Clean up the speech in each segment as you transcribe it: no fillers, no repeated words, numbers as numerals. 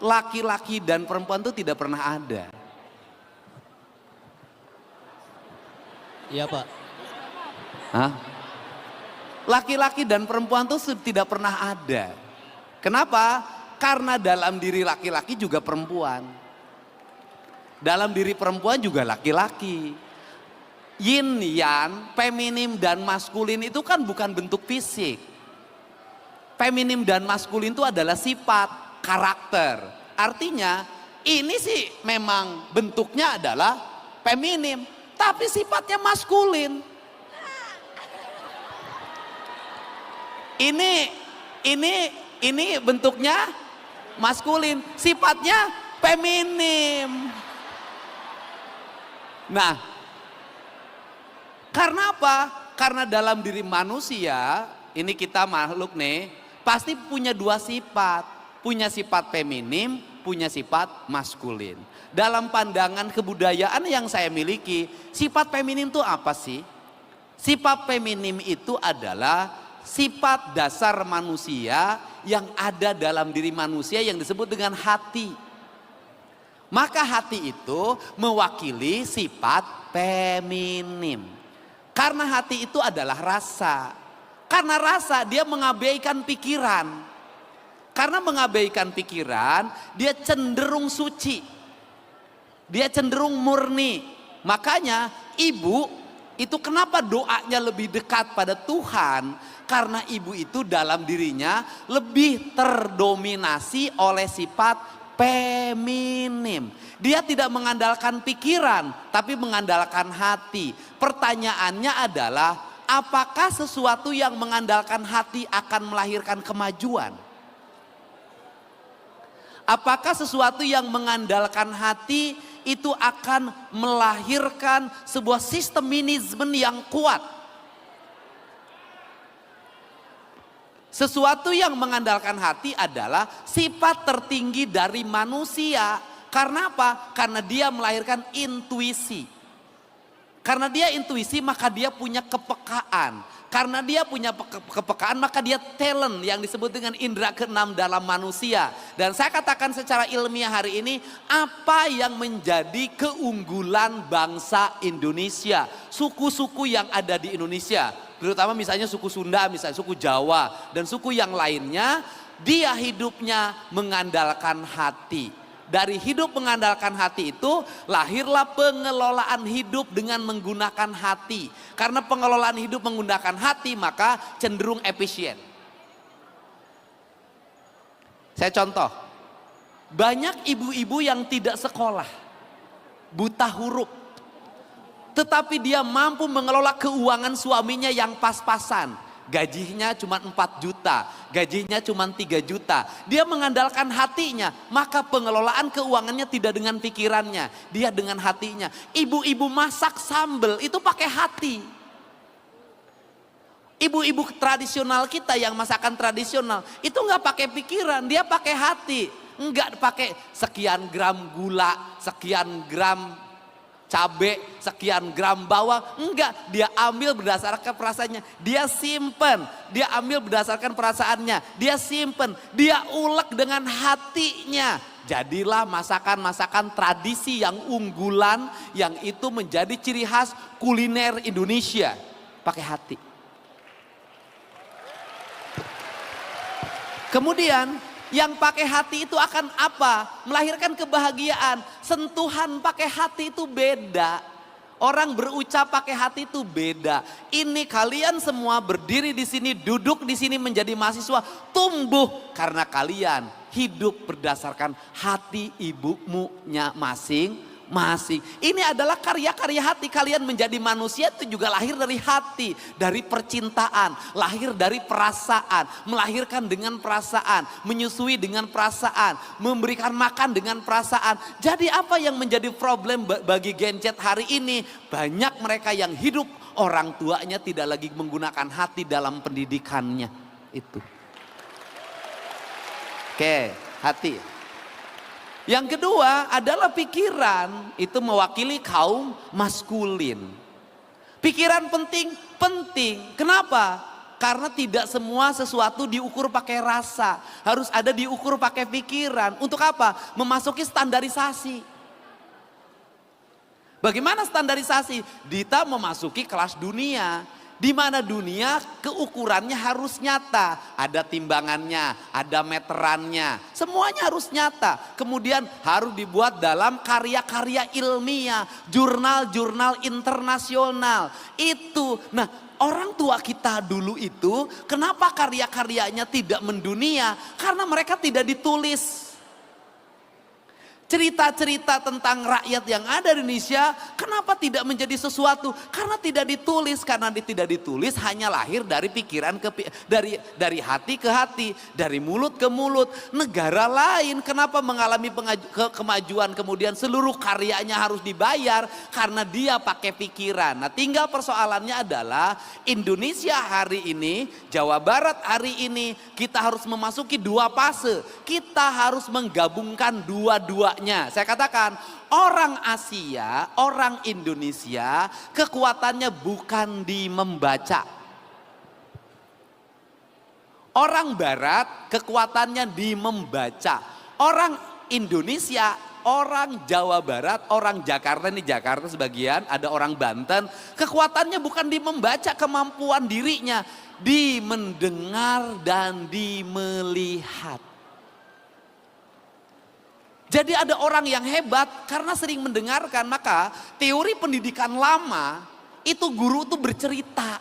laki-laki dan perempuan itu tidak pernah ada. Iya Pak. Hah? Laki-laki dan perempuan itu tidak pernah ada. Kenapa? Karena dalam diri laki-laki juga perempuan. Dalam diri perempuan juga laki-laki. Yin yang, feminim dan maskulin itu kan bukan bentuk fisik. Feminim dan maskulin itu adalah sifat, karakter. Artinya ini sih memang bentuknya adalah feminim, tapi sifatnya maskulin. Ini bentuknya maskulin, sifatnya feminim. Nah, karena apa? Karena dalam diri manusia, ini kita makhluk nih, pasti punya dua sifat. Punya sifat feminim, punya sifat maskulin. Dalam pandangan kebudayaan yang saya miliki, sifat feminim itu apa sih? Sifat feminim itu adalah sifat dasar manusia yang ada dalam diri manusia yang disebut dengan hati. Maka hati itu mewakili sifat feminim. Karena hati itu adalah rasa. Karena rasa dia mengabaikan pikiran. Karena mengabaikan pikiran, dia cenderung suci. Dia cenderung murni. Makanya ibu itu kenapa doanya lebih dekat pada Tuhan? Karena ibu itu dalam dirinya lebih terdominasi oleh sifat feminim. Dia tidak mengandalkan pikiran, tapi mengandalkan hati. Pertanyaannya adalah, apakah sesuatu yang mengandalkan hati akan melahirkan kemajuan? Apakah sesuatu yang mengandalkan hati itu akan melahirkan sebuah sistem manajemen yang kuat? Sesuatu yang mengandalkan hati adalah sifat tertinggi dari manusia. Karena apa? Karena dia melahirkan intuisi. Karena dia intuisi maka dia punya kepekaan. Karena dia punya kepekaan maka dia talent yang disebut dengan indera keenam dalam manusia. Dan saya katakan secara ilmiah hari ini, apa yang menjadi keunggulan bangsa Indonesia, suku-suku yang ada di Indonesia, terutama misalnya suku Sunda, misalnya suku Jawa dan suku yang lainnya, dia hidupnya mengandalkan hati. Dari hidup mengandalkan hati itu lahirlah pengelolaan hidup dengan menggunakan hati. Karena pengelolaan hidup menggunakan hati maka cenderung efisien. Saya contoh, banyak ibu-ibu yang tidak sekolah, buta huruf. Tetapi dia mampu mengelola keuangan suaminya yang pas-pasan. Gajinya cuma 4 juta, gajinya cuma 3 juta. Dia mengandalkan hatinya, maka pengelolaan keuangannya tidak dengan pikirannya, dia dengan hatinya. Ibu-ibu masak sambal itu pakai hati. Ibu-ibu tradisional kita yang masakan tradisional itu nggak pakai pikiran, dia pakai hati. Nggak pakai sekian gram gula, sekian gram cabai, sekian gram bawang, enggak, dia ambil berdasarkan perasaannya, dia simpen, dia ambil berdasarkan perasaannya, dia simpen, dia ulek dengan hatinya. Jadilah masakan-masakan tradisi yang unggulan, yang itu menjadi ciri khas kuliner Indonesia, pakai hati. Kemudian yang pakai hati itu akan apa? Melahirkan kebahagiaan. Sentuhan pakai hati itu beda. Orang berucap pakai hati itu beda. Ini kalian semua berdiri di sini, duduk di sini menjadi mahasiswa, tumbuh karena kalian hidup berdasarkan hati ibumu-nya masing-masing. Ini adalah karya-karya hati. Kalian menjadi manusia itu juga lahir dari hati, dari percintaan, lahir dari perasaan, melahirkan dengan perasaan, menyusui dengan perasaan, memberikan makan dengan perasaan. Jadi apa yang menjadi problem bagi Gen Z hari ini? Banyak mereka yang hidup orang tuanya tidak lagi menggunakan hati dalam pendidikannya. Itu. Oke, hati. Yang kedua adalah pikiran, itu mewakili kaum maskulin. Pikiran penting. Kenapa? Karena tidak semua sesuatu diukur pakai rasa. Harus ada diukur pakai pikiran. Untuk apa? Memasuki standarisasi. Bagaimana standarisasi? Dita memasuki kelas dunia. Di mana dunia keukurannya harus nyata. Ada timbangannya, ada meterannya. Semuanya harus nyata. Kemudian harus dibuat dalam karya-karya ilmiah. Jurnal-jurnal internasional. Itu. Nah, orang tua kita dulu itu kenapa karya-karyanya tidak mendunia? Karena mereka tidak ditulis. Cerita-cerita tentang rakyat yang ada di Indonesia, kenapa tidak menjadi sesuatu? Karena tidak ditulis, karena tidak ditulis hanya lahir dari pikiran dari hati ke hati, dari mulut ke mulut. Negara lain kenapa mengalami kemajuan kemudian seluruh karyanya harus dibayar karena dia pakai pikiran. Nah, tinggal persoalannya adalah Indonesia hari ini, Jawa Barat hari ini kita harus memasuki dua fase. Kita harus menggabungkan dua-dua. Saya katakan orang Asia, orang Indonesia kekuatannya bukan di membaca. Orang Barat kekuatannya di membaca. Orang Indonesia, orang Jawa Barat, orang Jakarta, ini Jakarta sebagian, ada orang Banten, kekuatannya bukan di membaca kemampuan dirinya, di mendengar dan di melihat. Jadi ada orang yang hebat karena sering mendengarkan, maka teori pendidikan lama itu guru itu bercerita.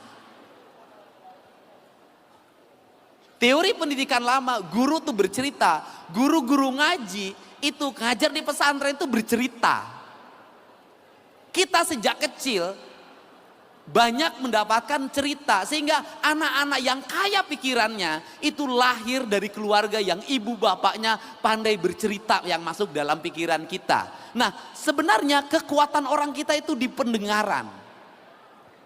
Teori pendidikan lama guru itu bercerita, guru-guru ngaji itu ngajar di pesantren itu bercerita. Kita sejak kecil banyak mendapatkan cerita sehingga anak-anak yang kaya pikirannya itu lahir dari keluarga yang ibu bapaknya pandai bercerita yang masuk dalam pikiran kita. Nah, sebenarnya kekuatan orang kita itu di pendengaran,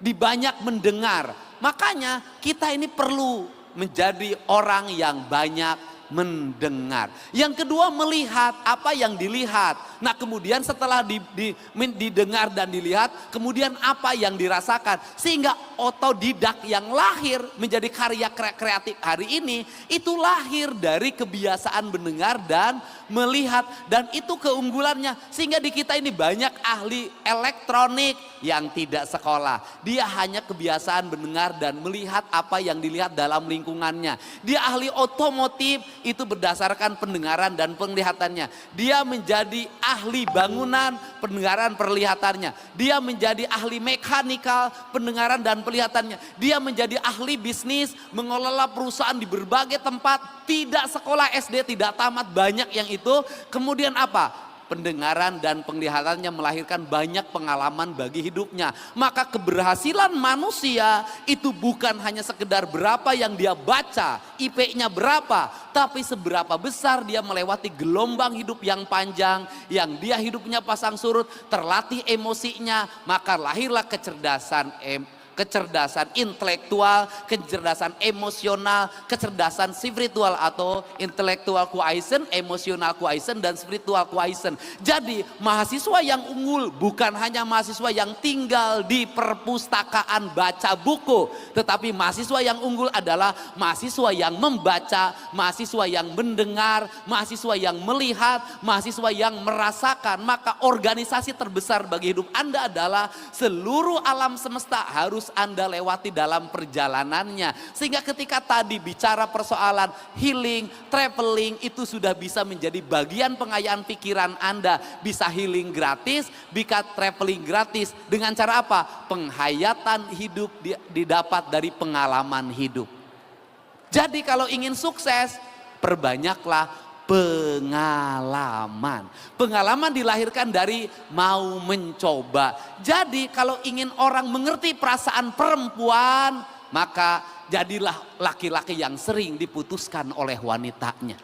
di banyak mendengar. Makanya kita ini perlu menjadi orang yang banyak mendengar. Yang kedua, melihat apa yang dilihat. Nah, kemudian setelah didengar dan dilihat, kemudian apa yang dirasakan. Sehingga otodidak yang lahir menjadi karya kreatif hari ini, itu lahir dari kebiasaan mendengar dan melihat. Dan itu keunggulannya. Sehingga di kita ini banyak ahli elektronik yang tidak sekolah. Dia hanya kebiasaan mendengar dan melihat apa yang dilihat dalam lingkungannya. Dia ahli otomotif, itu berdasarkan pendengaran dan penglihatannya. Dia menjadi ahli bangunan, pendengaran perlihatannya. Dia menjadi ahli mekanikal, pendengaran dan penglihatannya. Dia menjadi ahli bisnis, mengelola perusahaan di berbagai tempat, tidak sekolah SD, tidak tamat, banyak yang itu. Kemudian apa? Pendengaran dan penglihatannya melahirkan banyak pengalaman bagi hidupnya. Maka keberhasilan manusia itu bukan hanya sekedar berapa yang dia baca, IP-nya berapa, tapi seberapa besar dia melewati gelombang hidup yang panjang, yang dia hidupnya pasang surut, terlatih emosinya, maka lahirlah kecerdasan intelektual, kecerdasan emosional, kecerdasan spiritual atau intelektual quotient, emosional quotient, dan spiritual quotient. Jadi mahasiswa yang unggul bukan hanya mahasiswa yang tinggal di perpustakaan baca buku, tetapi mahasiswa yang unggul adalah mahasiswa yang membaca, mahasiswa yang mendengar, mahasiswa yang melihat, mahasiswa yang merasakan. Maka organisasi terbesar bagi hidup Anda adalah seluruh alam semesta harus Anda lewati dalam perjalanannya. Sehingga ketika tadi bicara persoalan healing, traveling, itu sudah bisa menjadi bagian pengayaan pikiran Anda. Bisa healing gratis, bisa traveling gratis. Dengan cara apa? Penghayatan hidup didapat dari pengalaman hidup. Jadi kalau ingin sukses, perbanyaklah pengalaman. Pengalaman dilahirkan dari mau mencoba. Jadi kalau ingin orang mengerti perasaan perempuan, maka jadilah laki-laki yang sering diputuskan oleh wanitanya.